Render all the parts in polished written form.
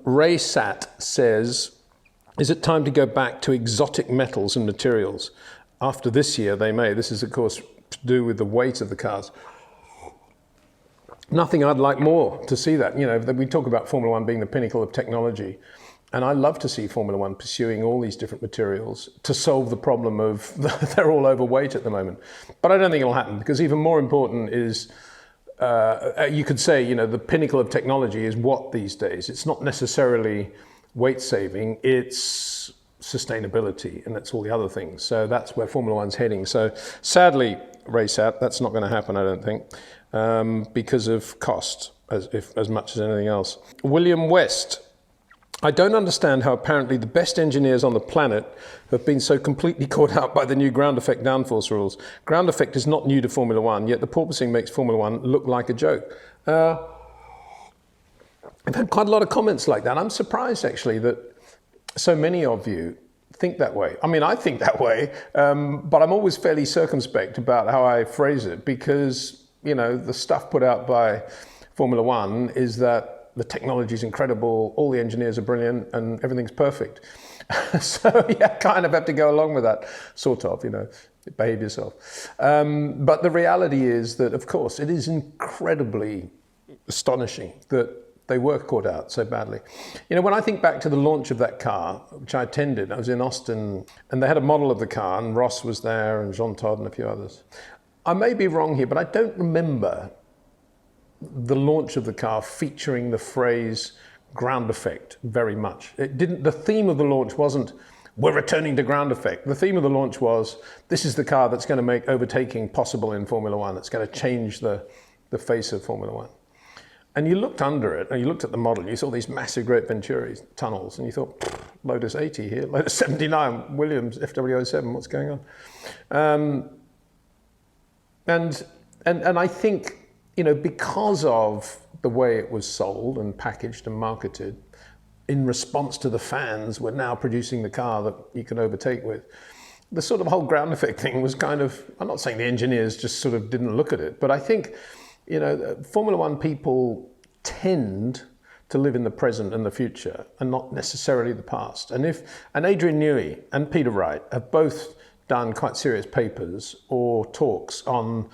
Raysat says, is it time to go back to exotic metals and materials? After this year, they may. This is, of course, to do with the weight of the cars. Nothing I'd like more to see that. You know, we talk about Formula One being the pinnacle of technology. And I love to see Formula One pursuing all these different materials to solve the problem of they're all overweight at the moment. But I don't think it'll happen, because even more important is, you could say, you know, the pinnacle of technology is what these days? It's not necessarily weight saving, it's sustainability, and that's all the other things. So that's where Formula One's heading. So sadly, Raysat, that's not going to happen, I don't think, because of cost, as much as anything else. William West. I don't understand how apparently the best engineers on the planet have been so completely caught out by the new ground effect downforce rules. Ground effect is not new to Formula One, yet the porpoising makes Formula One look like a joke. I've had quite a lot of comments like that. I'm surprised, actually, that so many of you think that way. I mean, I think that way, but I'm always fairly circumspect about how I phrase it, because, you know, the stuff put out by Formula One is that the technology is incredible, all the engineers are brilliant, and everything's perfect. So you kind of have to go along with that, sort of, you know, behave yourself. But the reality is that, of course, it is incredibly astonishing that they were caught out so badly. You know, when I think back to the launch of that car, which I attended, I was in Austin, and they had a model of the car, and Ross was there, and Jean Todt, and a few others. I may be wrong here, but I don't remember the launch of the car featuring the phrase ground effect very much. It didn't. The theme of the launch wasn't, we're returning to ground effect. The theme of the launch was, this is the car that's going to make overtaking possible in Formula One. It's going to change the face of Formula One. And you looked under it, and you looked at the model, and you saw these massive Great Venturi tunnels, and you thought, Lotus 80 here, Lotus 79, Williams, FW07, what's going on? And I think, you know, because of the way it was sold and packaged and marketed, in response to the fans, we're now producing the car that you can overtake with. The sort of whole ground effect thing was kind of, I'm not saying the engineers just sort of didn't look at it, but I think, you know, Formula One people tend to live in the present and the future, and not necessarily the past. And Adrian Newey and Peter Wright have both done quite serious papers or talks on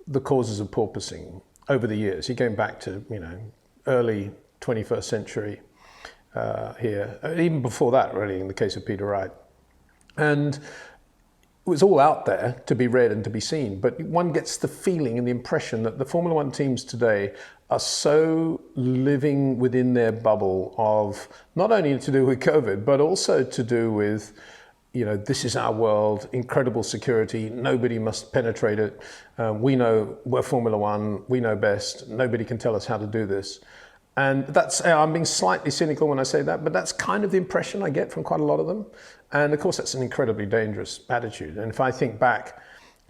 the causes of porpoising over the years. He came back to, you know, early 21st century here, even before that, really, in the case of Peter Wright. And it was all out there to be read and to be seen, but one gets the feeling and the impression that the Formula One teams today are so living within their bubble of not only to do with COVID, but also to do with, you know, this is our world, incredible security, nobody must penetrate it. We know, we're Formula One, we know best, nobody can tell us how to do this. And that's, I'm being slightly cynical when I say that, but that's kind of the impression I get from quite a lot of them. And of course, that's an incredibly dangerous attitude. And if I think back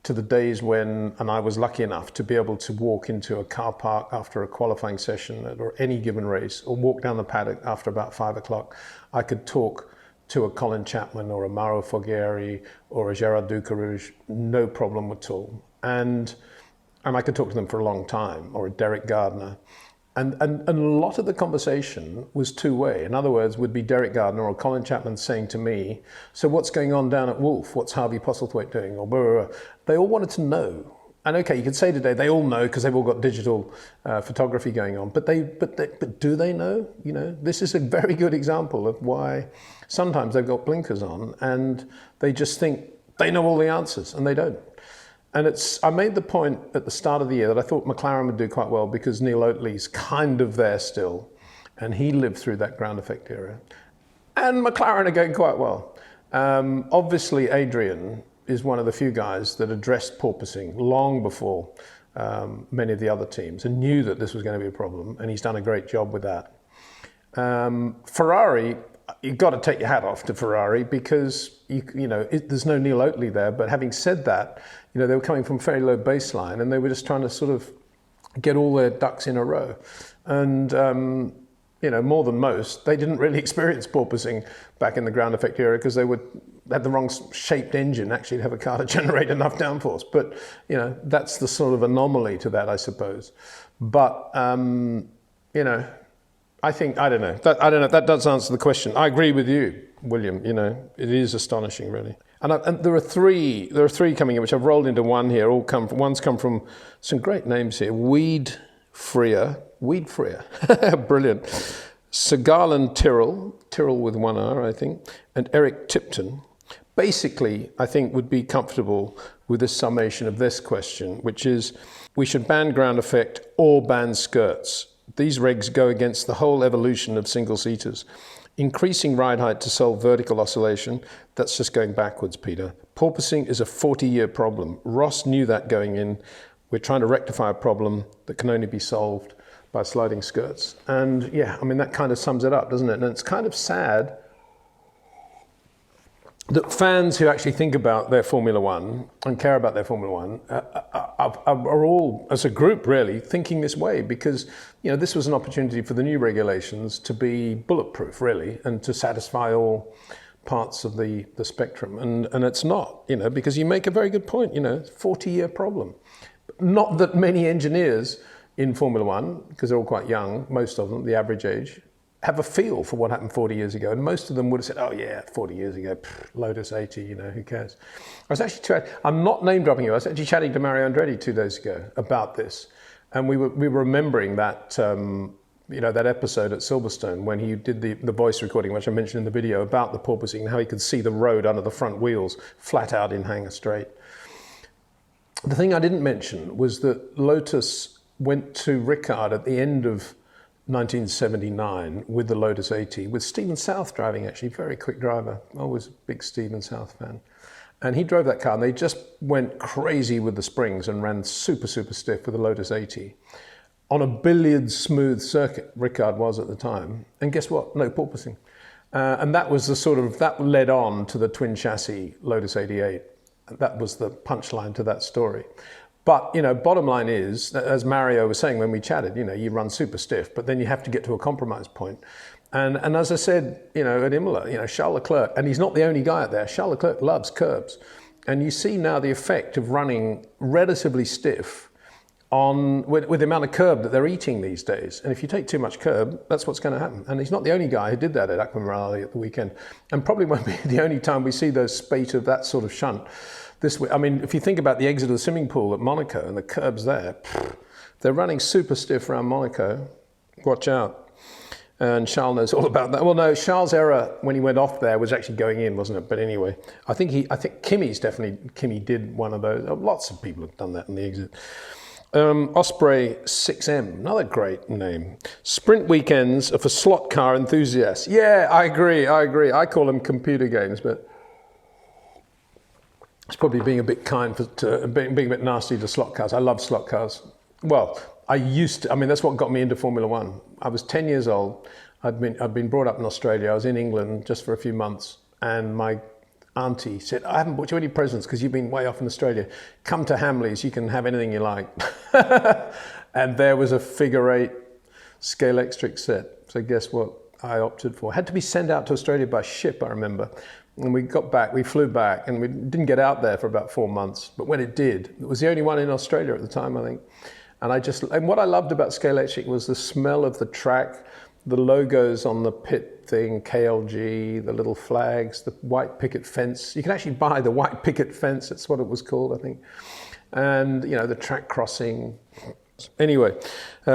to the days when, and I was lucky enough to be able to walk into a car park after a qualifying session or any given race, or walk down the paddock after about 5 o'clock, I could talk to a Colin Chapman or a Mauro Foghieri or a Gerard Ducarouge, no problem at all. And I could talk to them for a long time, or a Derek Gardner. And a lot of the conversation was two-way. In other words, would be Derek Gardner or Colin Chapman saying to me, so what's going on down at Wolf? What's Harvey Postlethwaite doing? Or blah, blah, blah. They all wanted to know. And okay, you could say today they all know because they've all got digital photography going on. But do they know? You know, this is a very good example of why sometimes they've got blinkers on and they just think they know all the answers, and they don't. And I made the point at the start of the year that I thought McLaren would do quite well because Neil Oatley's kind of there still, and he lived through that ground effect era. And McLaren are going quite well. Obviously, Adrian is one of the few guys that addressed porpoising long before many of the other teams and knew that this was going to be a problem, and he's done a great job with that. Ferrari, you've got to take your hat off to Ferrari because there's no Neil Oatley there. But having said that, you know, they were coming from a very low baseline and they were just trying to sort of get all their ducks in a row. And you know, more than most, they didn't really experience porpoising back in the ground effect era because they had the wrong shaped engine actually to have a car to generate enough downforce. But you know, that's the sort of anomaly to that, I suppose. But you know, I think, I don't know. That does answer the question. I agree with you, William. You know, it is astonishing, really. And there are three coming in, which I've rolled into one here. One's come from some great names here. Weed Freer, brilliant. Sagarlan Tyrrell with one R, I think, and Eric Tipton. Basically, I think would be comfortable with this summation of this question, which is, we should ban ground effect or ban skirts. These regs go against the whole evolution of single-seaters. Increasing ride height to solve vertical oscillation, that's just going backwards, Peter. Porpoising is a 40-year problem. Ross knew that going in. We're trying to rectify a problem that can only be solved by sliding skirts. And yeah, I mean, that kind of sums it up, doesn't it? And it's kind of sad that fans who actually think about their Formula One and care about their Formula One are all, as a group really, thinking this way, because you know this was an opportunity for the new regulations to be bulletproof really and to satisfy all parts of the spectrum, and it's not, you know, because you make a very good point, you know, 40-year problem. Not that many engineers in Formula One, because they're all quite young, most of them, the average age, have a feel for what happened 40 years ago. And most of them would have said, oh yeah, 40 years ago, Lotus 80, you know, who cares? I'm not name dropping you, I was actually chatting to Mario Andretti 2 days ago about this. And we were remembering that, you know, that episode at Silverstone when he did the voice recording, which I mentioned in the video, about the porpoising and how he could see the road under the front wheels, flat out in Hangar Straight. The thing I didn't mention was that Lotus went to Ricard at the end of 1979 with the Lotus 80, with Stephen South driving, actually, very quick driver. I was a big Stephen South fan. And he drove that car and they just went crazy with the springs and ran super, super stiff with the Lotus 80 on a billiard smooth circuit, Ricard was at the time. And guess what? No porpoising. And that was that led on to the twin chassis Lotus 88. That was the punchline to that story. But, you know, bottom line is, as Mario was saying when we chatted, you know, you run super stiff, but then you have to get to a compromise point. And as I said, you know, at Imola, you know, Charles Leclerc, and he's not the only guy out there, Charles Leclerc loves curbs. And you see now the effect of running relatively stiff with the amount of curb that they're eating these days. And if you take too much curb, that's what's going to happen. And he's not the only guy who did that at Aquamarelli at the weekend. And probably won't be the only time we see those spate of that sort of shunt. I mean, if you think about the exit of the swimming pool at Monaco and the curbs there, they're running super stiff around Monaco. Watch out. And Charles knows all about that. Well, no, Charles' error when he went off there was actually going in, wasn't it? But anyway, I think Kimi did one of those. Lots of people have done that in the exit. Osprey 6M, another great name. Sprint weekends are for slot car enthusiasts. Yeah, I agree. I call them computer games, but it's probably being a bit kind, being a bit nasty to slot cars. I love slot cars. Well, I mean, that's what got me into Formula One. I was 10 years old. I'd been brought up in Australia. I was in England just for a few months. And my auntie said, I haven't bought you any presents because you've been way off in Australia. Come to Hamleys, you can have anything you like. And there was a figure 8 Scalextric set. So guess what I opted for? Had to be sent out to Australia by ship, I remember. And we flew back, and we didn't get out there for about 4 months. But when it did, it was the only one in Australia at the time, I think. And what I loved about Scalextric was the smell of the track, the logos on the pit thing, KLG, the little flags, the white picket fence. You can actually buy the white picket fence, that's what it was called, I think. And, you know, the track crossing. Anyway,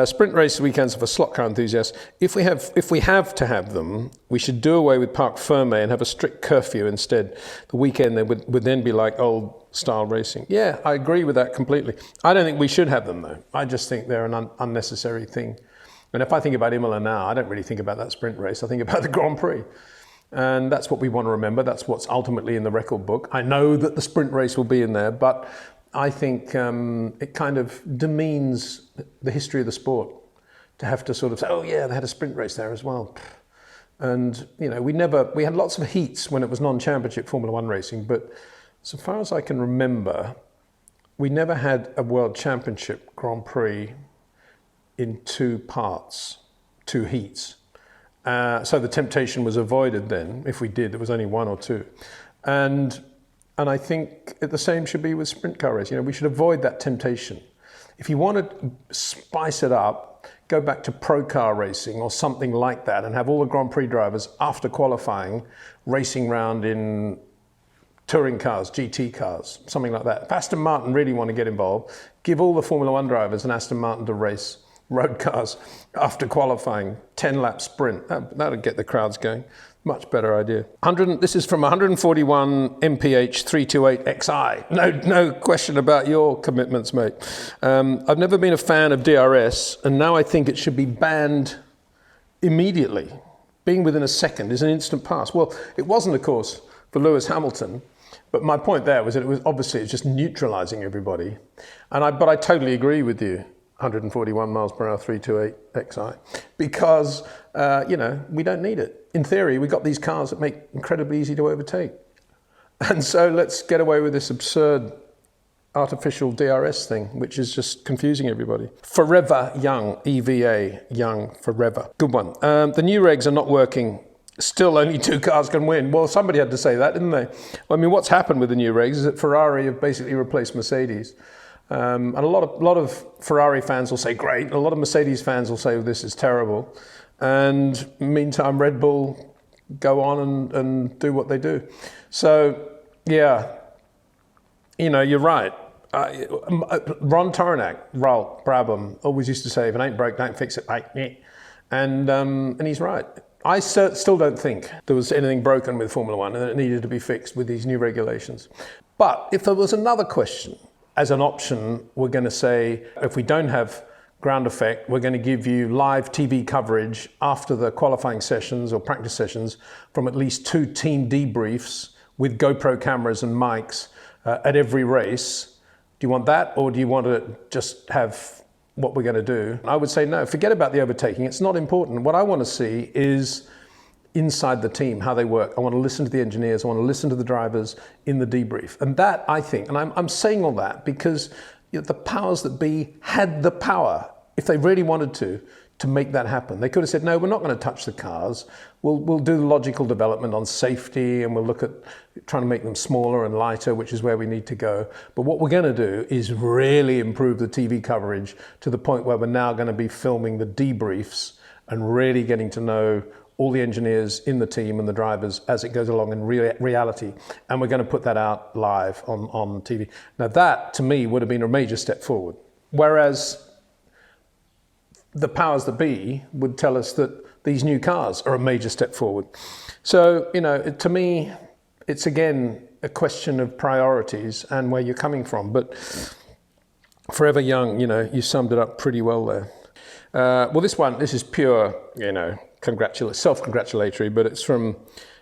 sprint race weekends are for slot car enthusiasts. If we have to have them, we should do away with Parc Ferme and have a strict curfew instead. The weekend they would then be like old style racing. Yeah, I agree with that completely. I don't think we should have them though. I just think they're an unnecessary thing. And if I think about Imola now, I don't really think about that sprint race. I think about the Grand Prix. And that's what we want to remember. That's what's ultimately in the record book. I know that the sprint race will be in there, but I think it kind of demeans the history of the sport to have to sort of say, oh yeah, they had a sprint race there as well. And, you know, we had lots of heats when it was non-championship Formula One racing, but so far as I can remember, we never had a World Championship Grand Prix in 2 parts, 2 heats. So the temptation was avoided then. If we did, there was only 1 or 2. And I think the same should be with sprint car racing. You know, we should avoid that temptation. If you want to spice it up, go back to pro car racing or something like that and have all the Grand Prix drivers after qualifying racing around in touring cars, GT cars, something like that. If Aston Martin really want to get involved, give all the Formula One drivers an Aston Martin to race road cars after qualifying, 10-lap sprint. That'd get the crowds going. Much better idea. This is from 141 MPH 328 XI. No question about your commitments, mate. I've never been a fan of DRS, and now I think it should be banned immediately. Being within a second is an instant pass. Well, it wasn't, of course, for Lewis Hamilton, but my point there was that it was obviously it's just neutralising everybody. But I totally agree with you. 141 miles per hour, 328 XI, because we don't need it. In theory, we've got these cars that make incredibly easy to overtake, and so let's get away with this absurd artificial DRS thing, which is just confusing everybody. Forever Young, EVA, Young Forever, good one. The new regs are not working. Still, only 2 cars can win. Well, somebody had to say that, didn't they? I mean, what's happened with the new regs is that Ferrari have basically replaced Mercedes. And a lot of Ferrari fans will say great, a lot of Mercedes fans will say this is terrible, and meantime Red Bull go on and do what they do. So yeah, you're right. Ron Toronac, Ralph Brabham, always used to say, if it ain't broke, don't fix it, mate. And he's right. I still don't think there was anything broken with Formula One and that it needed to be fixed with these new regulations. But if there was another question, as an option, we're going to say, if we don't have Groundeffect, we're going to give you live TV coverage after the qualifying sessions or practice sessions from at least 2 team debriefs with GoPro cameras and mics at every race. Do you want that, or do you want to just have what we're going to do? I would say no, forget about the overtaking. It's not important. What I want to see is inside the team, how they work. I want to listen to the engineers. I want to listen to the drivers in the debrief. And that, I think, and I'm saying all that because the powers that be had the power, if they really wanted to make that happen. They could have said, no, we're not going to touch the cars. We'll do the logical development on safety, and we'll look at trying to make them smaller and lighter, which is where we need to go. But what we're going to do is really improve the TV coverage to the point where we're now going to be filming the debriefs and really getting to know all the engineers in the team and the drivers as it goes along in reality. And we're going to put that out live on TV. Now that, to me, would have been a major step forward. Whereas the powers that be would tell us that these new cars are a major step forward. So, to me, it's again a question of priorities and where you're coming from. But Forever Young, you summed it up pretty well there. Well, this is pure, self-congratulatory, but it's from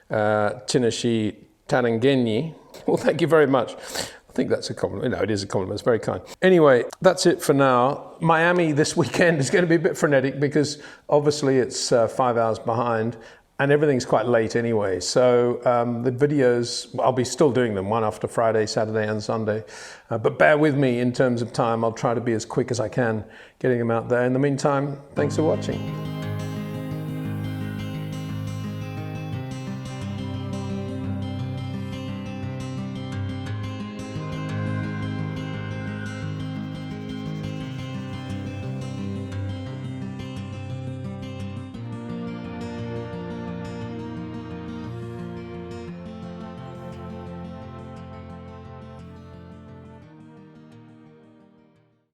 Tinashi Tarangenyi. Well, thank you very much. I think that's a compliment. No, it is a compliment. It's very kind. Anyway, that's it for now. Miami this weekend is going to be a bit frenetic because obviously it's 5 hours behind and everything's quite late anyway. So the videos, I'll be still doing them, one after Friday, Saturday and Sunday. But bear with me in terms of time. I'll try to be as quick as I can getting them out there. In the meantime, thanks for watching.